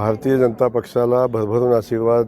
भारतीय जनता पक्षाला भरभरून आशीर्वाद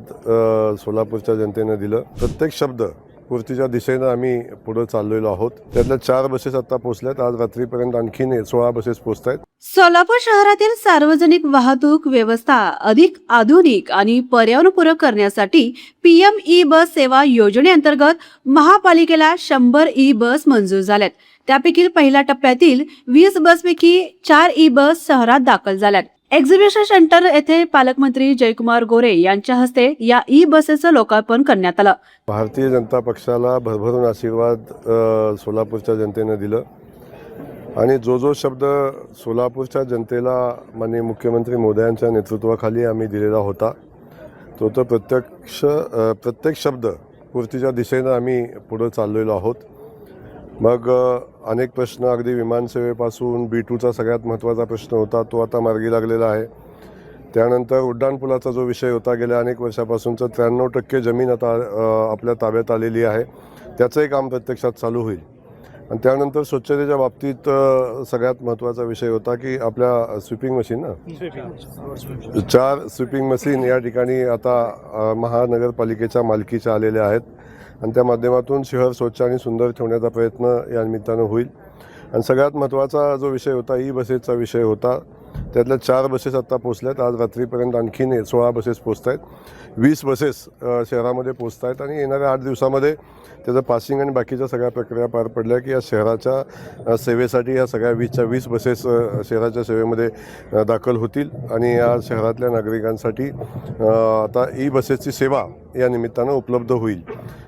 सोलापूरच्या जनतेने दिलं। प्रत्येक शब्द पूर्तीच्या दिशेने आम्ही पुढे चाललेलो आहोत। त्यातल्या 4 बसेस आता पोहोचल्यात। आज रात्रीपर्यंत आणखीन 16 बसेस पोहोचतायत। सोलापूर शहरातील सार्वजनिक वाहतूक व्यवस्था अधिक आधुनिक आणि पर्यावरणपूरक करण्यासाठी पीएम ई बस सेवा योजनेअंतर्गत महापालिकेला 100 ई बस मंजूर झाल्यात। त्यापैकी पहिल्या टप्प्यातील 20 बसपैकी 4 ई बस शहरात दाखल झाल्यात। एक्झिबिशन सेंटर येथे पालकमंत्री जयकुमार गोरे यांच्या हस्ते या ई बसेसचं लोकार्पण करण्यात आलं। भारतीय जनता पक्षाला भरभरून आशीर्वाद सोलापूरच्या जनतेने दिलं आणि जो शब्द सोलापूरच्या जनतेला माननीय मुख्यमंत्री मोदयांच्या नेतृत्वाखाली आम्ही दिलेला होता तो प्रत्येक शब्द पूर्तीच्या दिशेने आम्ही पुढे चाललेलो आहोत। मग अनेक प्रश्न अगदी विमानसेवेपासून B2चा सगळ्यात महत्त्वाचा प्रश्न होता तो आता मार्गी लागलेला आहे। त्यानंतर उड्डाणपुलाचा जो विषय होता गेल्या अनेक वर्षापासूनचा 93% जमीन आता आपल्या ताब्यात आलेली आहे, त्याचंही काम प्रत्यक्षात चालू होईल। आणि त्यानंतर स्वच्छतेच्या बाबतीत सगळ्यात महत्त्वाचा विषय होता की आपल्या स्वीपिंग मशीन 4 स्वीपिंग मशीन या ठिकाणी आता महानगरपालिकेच्या मालकीच्या आलेल्या आहेत आणि त्या माध्यमातून शहर स्वच्छ आणि सुंदर ठेवण्याचा प्रयत्न या निमित्तानं होईल। आणि सगळ्यात महत्त्वाचा जो विषय होता ई बसेसचा विषय होता। त्यातल्या 4 बसेस आता पोहोचल्यात। आज रात्रीपर्यंत आणखीन 16 बसेस पोहोचतायत। 20 बसेस शहरामध्ये पोहोचतायत आणि येणाऱ्या 8 दिवसामध्ये त्याचं पासिंग आणि बाकीच्या सगळ्या प्रक्रिया पार पडल्या की या शहराच्या सेवेसाठी या सगळ्या 20 बसेस शहराच्या सेवेमध्ये दाखल होतील आणि या शहरातल्या नागरिकांसाठी आता ई बसेसची सेवा या निमित्तानं उपलब्ध होईल।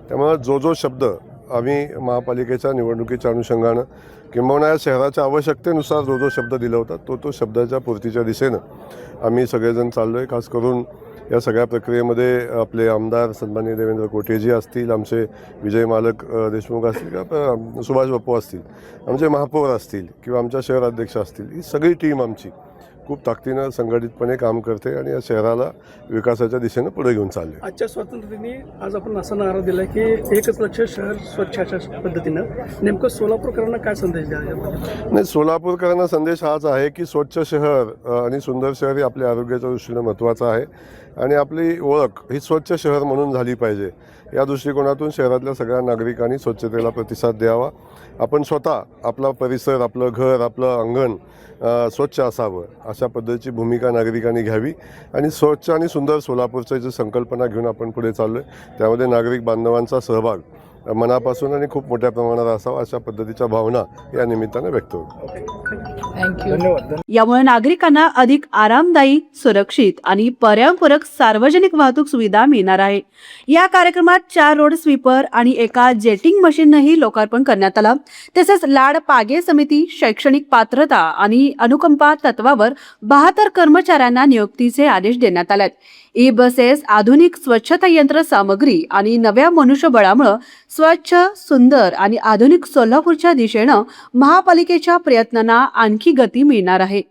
त्यामुळे जो शब्द आम्ही महापालिकेच्या निवडणुकीच्या अनुषंगानं किंबहुना या शहराच्या आवश्यकतेनुसार जो शब्द दिला होता तो शब्दाच्या पूर्तीच्या दिशेनं आम्ही सगळेजण चाललो आहे। खास करून या सगळ्या प्रक्रियेमध्ये आपले आमदार सन्माननीय देवेंद्र कोटेजी असतील, आमचे विजय मालक देशमुख असतील किंवा सुभाष बापू असतील, आमचे महापौर असतील किंवा आमच्या शहर अध्यक्ष असतील, ही सगळी टीम आमची खूप ताकदीनं संघटितपणे काम करते आणि या शहराला विकासाच्या दिशेनं पुढे घेऊन चालले। आजच्या स्वातंत्र्यदिनी आज आपण असा नारा दिला की एकच लक्ष शहर स्वच्छ अशा पद्धतीनं नेमकं सोलापूरकरांना काय संदेश द्यावा? नाही, सोलापूरकरांना संदेश हाच आहे की स्वच्छ शहर आणि सुंदर शहर हे आपल्या आरोग्याच्या दृष्टीनं महत्त्वाचं आहे आणि आपली ओळख ही स्वच्छ शहर म्हणून झाली पाहिजे। या दृष्टिकोनातून शहरातल्या सगळ्या नागरिकांनी स्वच्छतेला प्रतिसाद द्यावा। आपण स्वतः आपला परिसर, आपलं घर, आपलं अंगण स्वच्छ असावं अशा पद्धतीची भूमिका नागरिकांनी घ्यावी आणि स्वच्छ आणि सुंदर सोलापूरची जी संकल्पना घेऊन आपण पुढे चाललो आहे त्यामध्ये नागरिक बांधवांचा सहभाग मनापासून आणि खूप मोठ्या प्रमाणात असावा अशा पद्धतीच्या भावना या निमित्तानं व्यक्त होतात। धन्यवाद। यामुळे नागरिकांना अधिक आरामदायी, सुरक्षित आणि पर्यावरणपूरक सार्वजनिक वाहतूक सुविधा मिळणार आहे। या कार्यक्रमात 4 रोड स्वीपर आणि एका जेटिंग मशीनही लोकार्पण करण्यात आलं। तसेच लाड पागे समिती, शैक्षणिक पात्रता आणि अनुकंपा तत्वावर 72 कर्मचाऱ्यांना नियुक्तीचे आदेश देण्यात आले। ई बसेस आधुनिक स्वच्छता यंत्र सामग्री आणि नव्या मनुष्यबळामुळे स्वच्छ, सुंदर आणि आधुनिक सोलापूरच्या दिशेनं महापालिकेच्या प्रयत्नांना आणखी गती मिळणार आहे।